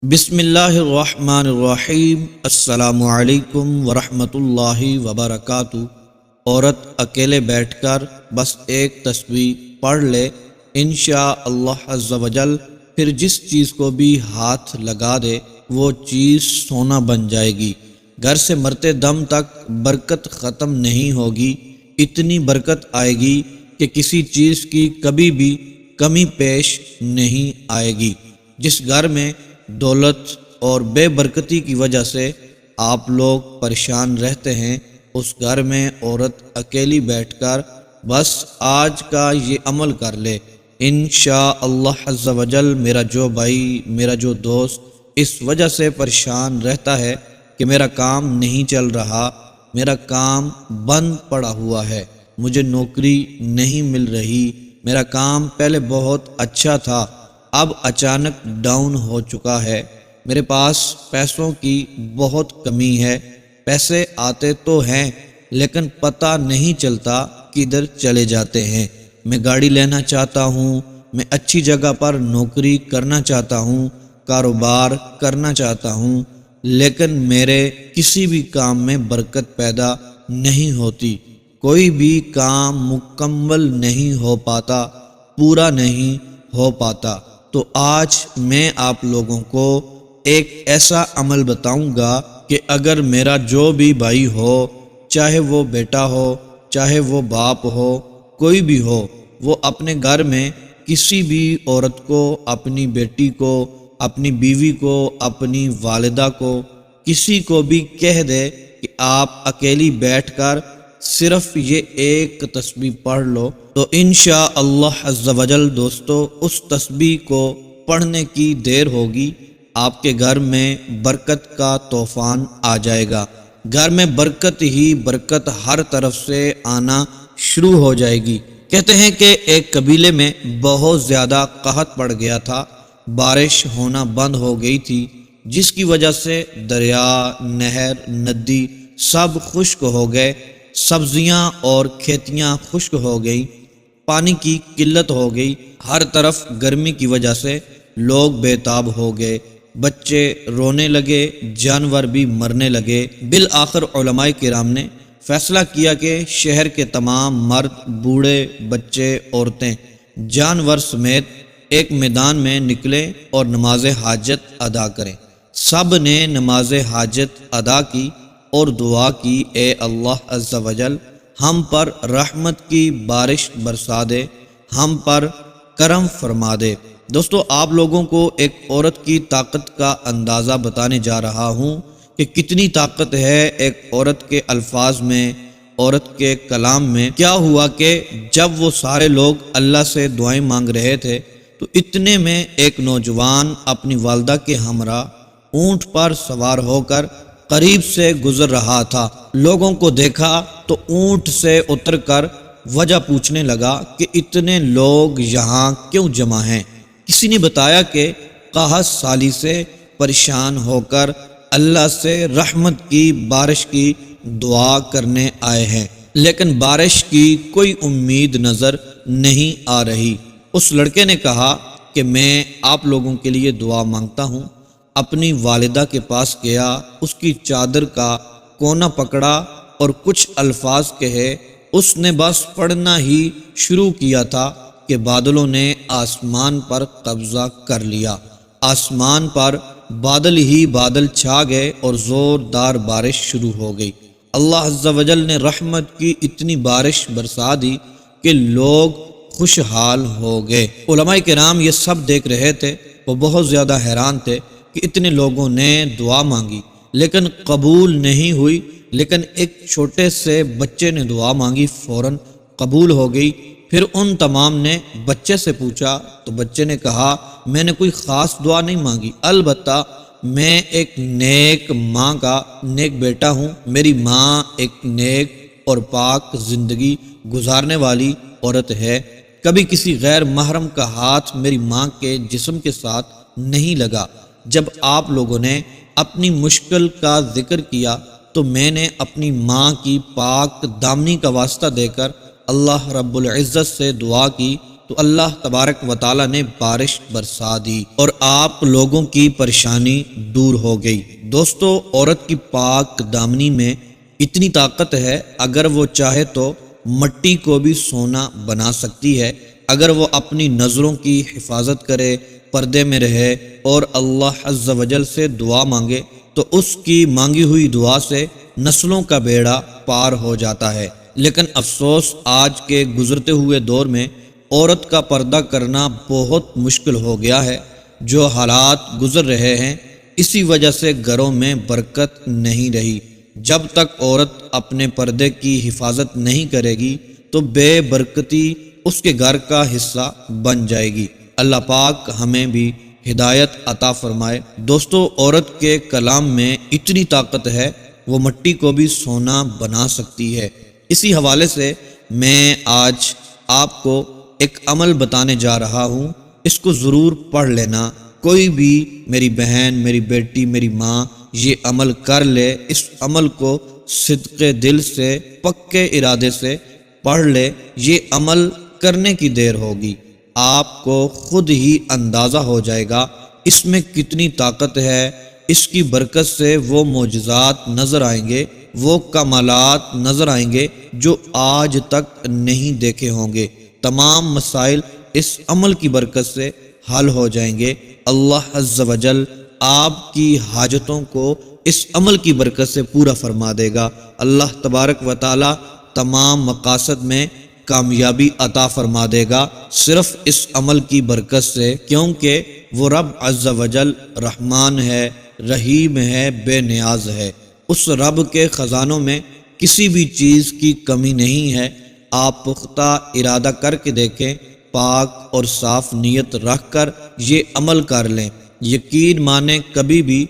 بسم اللہ الرحمن الرحیم۔ السلام علیکم ورحمۃ اللہ وبرکاتہ۔ عورت اکیلے بیٹھ کر بس ایک تسبیح پڑھ لے، انشاءاللہ عز و جل پھر جس چیز کو بھی ہاتھ لگا دے وہ چیز سونا بن جائے گی۔ گھر سے مرتے دم تک برکت ختم نہیں ہوگی، اتنی برکت آئے گی کہ کسی چیز کی کبھی بھی کمی پیش نہیں آئے گی۔ جس گھر میں دولت اور بے برکتی کی وجہ سے آپ لوگ پریشان رہتے ہیں، اس گھر میں عورت اکیلی بیٹھ کر بس آج کا یہ عمل کر لے، انشاءاللہ عز و جل میرا جو بھائی، میرا جو دوست اس وجہ سے پریشان رہتا ہے کہ میرا کام نہیں چل رہا، میرا کام بند پڑا ہوا ہے، مجھے نوکری نہیں مل رہی، میرا کام پہلے بہت اچھا تھا اب اچانک ڈاؤن ہو چکا ہے، میرے پاس پیسوں کی بہت کمی ہے، پیسے آتے تو ہیں لیکن پتہ نہیں چلتا کدھر چلے جاتے ہیں، میں گاڑی لینا چاہتا ہوں، میں اچھی جگہ پر نوکری کرنا چاہتا ہوں، کاروبار کرنا چاہتا ہوں، لیکن میرے کسی بھی کام میں برکت پیدا نہیں ہوتی، کوئی بھی کام مکمل نہیں ہو پاتا، پورا نہیں ہو پاتا۔ تو آج میں آپ لوگوں کو ایک ایسا عمل بتاؤں گا کہ اگر میرا جو بھی بھائی ہو، چاہے وہ بیٹا ہو، چاہے وہ باپ ہو، کوئی بھی ہو، وہ اپنے گھر میں کسی بھی عورت کو، اپنی بیٹی کو، اپنی بیوی کو، اپنی والدہ کو، کسی کو بھی کہہ دے کہ آپ اکیلی بیٹھ کر صرف یہ ایک تسبیح پڑھ لو، تو انشاءاللہ عز و جل دوستو اس تسبیح کو پڑھنے کی دیر ہوگی، آپ کے گھر میں برکت کا طوفان آ جائے گا، گھر میں برکت ہی برکت ہر طرف سے آنا شروع ہو جائے گی۔ کہتے ہیں کہ ایک قبیلے میں بہت زیادہ قحط پڑ گیا تھا، بارش ہونا بند ہو گئی تھی، جس کی وجہ سے دریا، نہر، ندی سب خشک ہو گئے، سبزیاں اور کھیتیاں خشک ہو گئی، پانی کی قلت ہو گئی، ہر طرف گرمی کی وجہ سے لوگ بے تاب ہو گئے، بچے رونے لگے، جانور بھی مرنے لگے۔ بالآخر علماء کرام نے فیصلہ کیا کہ شہر کے تمام مرد، بوڑھے، بچے، عورتیں، جانور سمیت ایک میدان میں نکلیں اور نماز حاجت ادا کریں۔ سب نے نماز حاجت ادا کی اور دعا کی، اے اللہ عز و جل ہم پر رحمت کی بارش برسا دے، ہم پر کرم فرما دے۔ دوستو آپ لوگوں کو ایک عورت کی طاقت کا اندازہ بتانے جا رہا ہوں کہ کتنی طاقت ہے ایک عورت کے الفاظ میں، عورت کے کلام میں۔ کیا ہوا کہ جب وہ سارے لوگ اللہ سے دعائیں مانگ رہے تھے تو اتنے میں ایک نوجوان اپنی والدہ کے ہمراہ اونٹ پر سوار ہو کر قریب سے گزر رہا تھا، لوگوں کو دیکھا تو اونٹ سے اتر کر وجہ پوچھنے لگا کہ اتنے لوگ یہاں کیوں جمع ہیں؟ کسی نے بتایا کہ قحط سالی سے پریشان ہو کر اللہ سے رحمت کی بارش کی دعا کرنے آئے ہیں، لیکن بارش کی کوئی امید نظر نہیں آ رہی۔ اس لڑکے نے کہا کہ میں آپ لوگوں کے لیے دعا مانگتا ہوں۔ اپنی والدہ کے پاس گیا، اس کی چادر کا کونا پکڑا اور کچھ الفاظ کہے، اس نے بس پڑھنا ہی شروع کیا تھا کہ بادلوں نے آسمان پر قبضہ کر لیا، آسمان پر بادل ہی بادل چھا گئے اور زوردار بارش شروع ہو گئی۔ اللہ عز و جل نے رحمت کی اتنی بارش برسا دی کہ لوگ خوشحال ہو گئے۔ علماء کرام یہ سب دیکھ رہے تھے، وہ بہت زیادہ حیران تھے کہ اتنے لوگوں نے دعا مانگی لیکن قبول نہیں ہوئی، لیکن ایک چھوٹے سے بچے نے دعا مانگی، فوراً قبول ہو گئی۔ پھر ان تمام نے بچے سے پوچھا تو بچے نے کہا میں نے کوئی خاص دعا نہیں مانگی، البتہ میں ایک نیک ماں کا نیک بیٹا ہوں، میری ماں ایک نیک اور پاک زندگی گزارنے والی عورت ہے، کبھی کسی غیر محرم کا ہاتھ میری ماں کے جسم کے ساتھ نہیں لگا۔ جب آپ لوگوں نے اپنی مشکل کا ذکر کیا تو میں نے اپنی ماں کی پاک دامنی کا واسطہ دے کر اللہ رب العزت سے دعا کی تو اللہ تبارک و تعالیٰ نے بارش برسا دی اور آپ لوگوں کی پریشانی دور ہو گئی۔ دوستو، عورت کی پاک دامنی میں اتنی طاقت ہے، اگر وہ چاہے تو مٹی کو بھی سونا بنا سکتی ہے۔ اگر وہ اپنی نظروں کی حفاظت کرے، پردے میں رہے اور اللہ عز و جل سے دعا مانگے تو اس کی مانگی ہوئی دعا سے نسلوں کا بیڑا پار ہو جاتا ہے۔ لیکن افسوس، آج کے گزرتے ہوئے دور میں عورت کا پردہ کرنا بہت مشکل ہو گیا ہے۔ جو حالات گزر رہے ہیں، اسی وجہ سے گھروں میں برکت نہیں رہی۔ جب تک عورت اپنے پردے کی حفاظت نہیں کرے گی تو بے برکتی اس کے گھر کا حصہ بن جائے گی۔ اللہ پاک ہمیں بھی ہدایت عطا فرمائے۔ دوستو، عورت کے کلام میں اتنی طاقت ہے، وہ مٹی کو بھی سونا بنا سکتی ہے۔ اسی حوالے سے میں آج آپ کو ایک عمل بتانے جا رہا ہوں، اس کو ضرور پڑھ لینا۔ کوئی بھی میری بہن، میری بیٹی، میری ماں یہ عمل کر لے، اس عمل کو صدق دل سے، پکے ارادے سے پڑھ لے، یہ عمل کرنے کی دیر ہوگی، آپ کو خود ہی اندازہ ہو جائے گا اس میں کتنی طاقت ہے۔ اس کی برکت سے وہ معجزات نظر آئیں گے، وہ کمالات نظر آئیں گے جو آج تک نہیں دیکھے ہوں گے۔ تمام مسائل اس عمل کی برکت سے حل ہو جائیں گے۔ اللہ عز و جل آپ کی حاجتوں کو اس عمل کی برکت سے پورا فرما دے گا۔ اللہ تبارک و تعالی تمام مقاصد میں کامیابی عطا فرما دے گا، صرف اس عمل کی برکت سے، کیونکہ وہ رب عز و جل رحمان ہے، رحیم ہے، بے نیاز ہے۔ اس رب کے خزانوں میں کسی بھی چیز کی کمی نہیں ہے۔ آپ پختہ ارادہ کر کے دیکھیں، پاک اور صاف نیت رکھ کر یہ عمل کر لیں، یقین مانیں کبھی بھی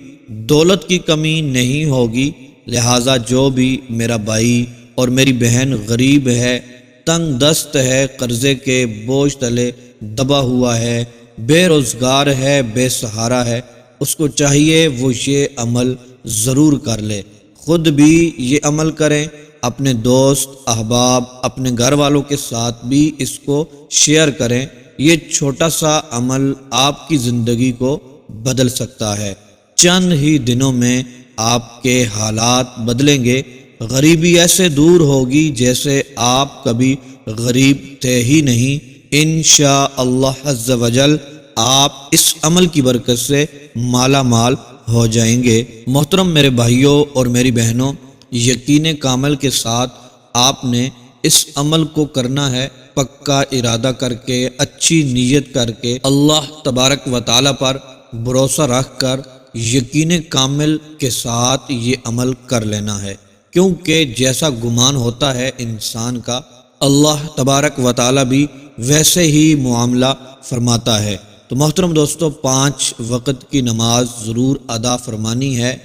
دولت کی کمی نہیں ہوگی۔ لہٰذا جو بھی میرا بھائی اور میری بہن غریب ہے، تنگ دست ہے، قرضے کے بوجھ تلے دبا ہوا ہے، بے روزگار ہے، بے سہارا ہے، اس کو چاہیے وہ یہ عمل ضرور کر لے۔ خود بھی یہ عمل کریں، اپنے دوست احباب، اپنے گھر والوں کے ساتھ بھی اس کو شیئر کریں۔ یہ چھوٹا سا عمل آپ کی زندگی کو بدل سکتا ہے۔ چند ہی دنوں میں آپ کے حالات بدلیں گے، غریبی ایسے دور ہوگی جیسے آپ کبھی غریب تھے ہی نہیں۔ انشاءاللہ عز و جل آپ اس عمل کی برکت سے مالا مال ہو جائیں گے۔ محترم میرے بھائیوں اور میری بہنوں، یقین کامل کے ساتھ آپ نے اس عمل کو کرنا ہے، پکا ارادہ کر کے، اچھی نیت کر کے، اللہ تبارک و تعالی پر بھروسہ رکھ کر یقین کامل کے ساتھ یہ عمل کر لینا ہے، کیونکہ جیسا گمان ہوتا ہے انسان کا، اللہ تبارک و تعالی بھی ویسے ہی معاملہ فرماتا ہے۔ تو محترم دوستو، 5 وقت کی نماز ضرور ادا فرمانی ہے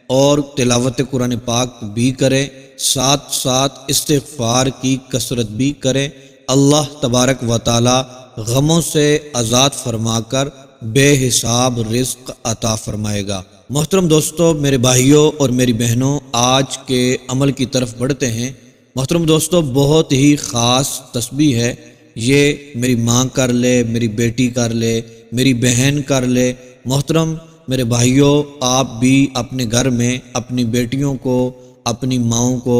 اور تلاوت قرآن پاک بھی کریں، ساتھ ساتھ استغفار کی کثرت بھی کریں۔ اللہ تبارک و تعالی غموں سے آزاد فرما کر بے حساب رزق عطا فرمائے گا۔ محترم دوستو، میرے بھائیوں اور میری بہنوں، آج کے عمل کی طرف بڑھتے ہیں۔ محترم دوستو، بہت ہی خاص تسبیح ہے، یہ میری ماں کر لے، میری بیٹی کر لے، میری بہن کر لے۔ محترم میرے بھائیوں، آپ بھی اپنے گھر میں اپنی بیٹیوں کو، اپنی ماؤں کو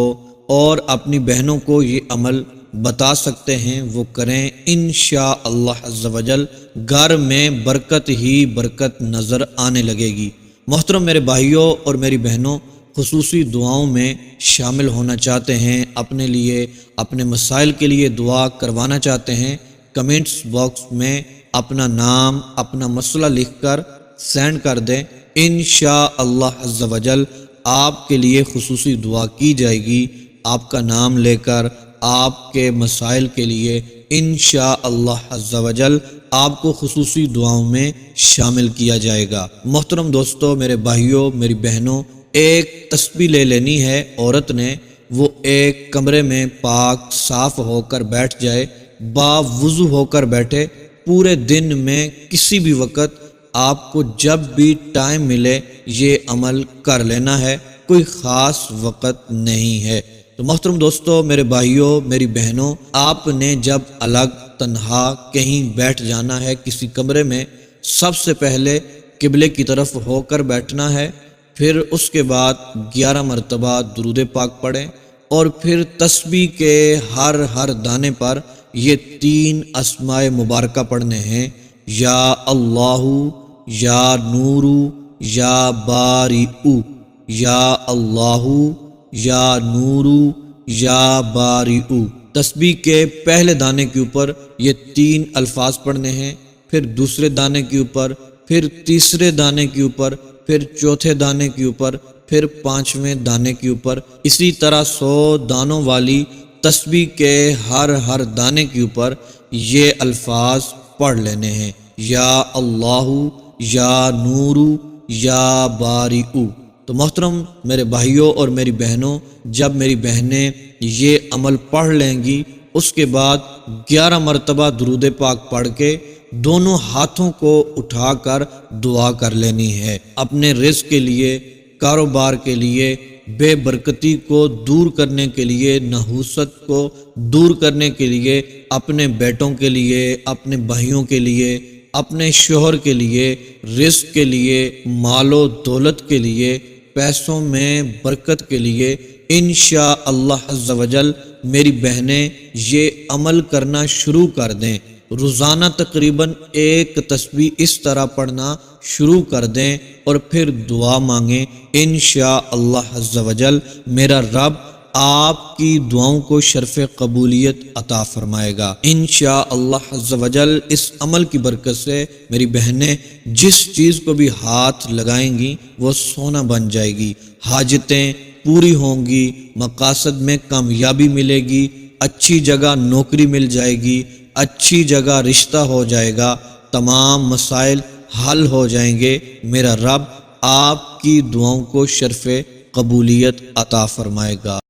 اور اپنی بہنوں کو یہ عمل بتا سکتے ہیں، وہ کریں۔ انشاءاللہ عز و جل گھر میں برکت ہی برکت نظر آنے لگے گی۔ محترم میرے بھائیوں اور میری بہنوں، خصوصی دعاؤں میں شامل ہونا چاہتے ہیں، اپنے لیے، اپنے مسائل کے لیے دعا کروانا چاہتے ہیں، کمنٹس باکس میں اپنا نام، اپنا مسئلہ لکھ کر سینڈ کر دیں۔ انشاءاللہ عز و جل آپ کے لیے خصوصی دعا کی جائے گی، آپ کا نام لے کر آپ کے مسائل کے لیے انشاءاللہ عز و جل آپ کو خصوصی دعاؤں میں شامل کیا جائے گا۔ محترم دوستو، میرے بھائیوں، میری بہنوں، ایک تسبیح لے لینی ہے عورت نے، وہ ایک کمرے میں پاک صاف ہو کر بیٹھ جائے، باوضو ہو کر بیٹھے، پورے دن میں کسی بھی وقت آپ کو جب بھی ٹائم ملے یہ عمل کر لینا ہے، کوئی خاص وقت نہیں ہے۔ تو محترم دوستو، میرے بھائیوں، میری بہنوں، آپ نے جب الگ تنہا کہیں بیٹھ جانا ہے کسی کمرے میں، سب سے پہلے قبلے کی طرف ہو کر بیٹھنا ہے، پھر اس کے بعد 11 مرتبہ درود پاک پڑھیں، اور پھر تسبیح کے ہر دانے پر یہ 3 اسماء مبارکہ پڑھنے ہیں، یا اللہ، یا نور، یا بارئ، یا اللہ، یا نور، یا بارئ۔ تسبیح کے پہلے دانے کے اوپر یہ 3 الفاظ پڑھنے ہیں، پھر دوسرے دانے کے اوپر، پھر تیسرے دانے کے اوپر، پھر چوتھے دانے کے اوپر، پھر 5ویں دانے کے اوپر، اسی طرح 100 دانوں والی تسبیح کے ہر دانے کے اوپر یہ الفاظ پڑھ لینے ہیں، یا اللہ، یا نور، یا بارئ۔ تو محترم میرے بھائیوں اور میری بہنوں، جب میری بہنیں یہ عمل پڑھ لیں گی، اس کے بعد 11 مرتبہ درود پاک پڑھ کے دونوں ہاتھوں کو اٹھا کر دعا کر لینی ہے، اپنے رزق کے لیے، کاروبار کے لیے، بے برکتی کو دور کرنے کے لیے، نحوست کو دور کرنے کے لیے، اپنے بیٹوں کے لیے، اپنے بھائیوں کے لیے، اپنے شوہر کے لیے، رزق کے لیے، مال و دولت کے لیے، پیسوں میں برکت کے لیے انشاءاللہ عز و جل میری بہنیں یہ عمل کرنا شروع کر دیں۔ روزانہ تقریباً 1 تسبیح اس طرح پڑھنا شروع کر دیں، اور پھر دعا مانگیں، انشاءاللہ عز و جل میرا رب آپ کی دعاؤں کو شرف قبولیت عطا فرمائے گا۔ انشاءاللہ عز و جل اس عمل کی برکت سے میری بہنیں جس چیز کو بھی ہاتھ لگائیں گی وہ سونا بن جائے گی، حاجتیں پوری ہوں گی، مقاصد میں کامیابی ملے گی، اچھی جگہ نوکری مل جائے گی، اچھی جگہ رشتہ ہو جائے گا، تمام مسائل حل ہو جائیں گے۔ میرا رب آپ کی دعاؤں کو شرف قبولیت عطا فرمائے گا۔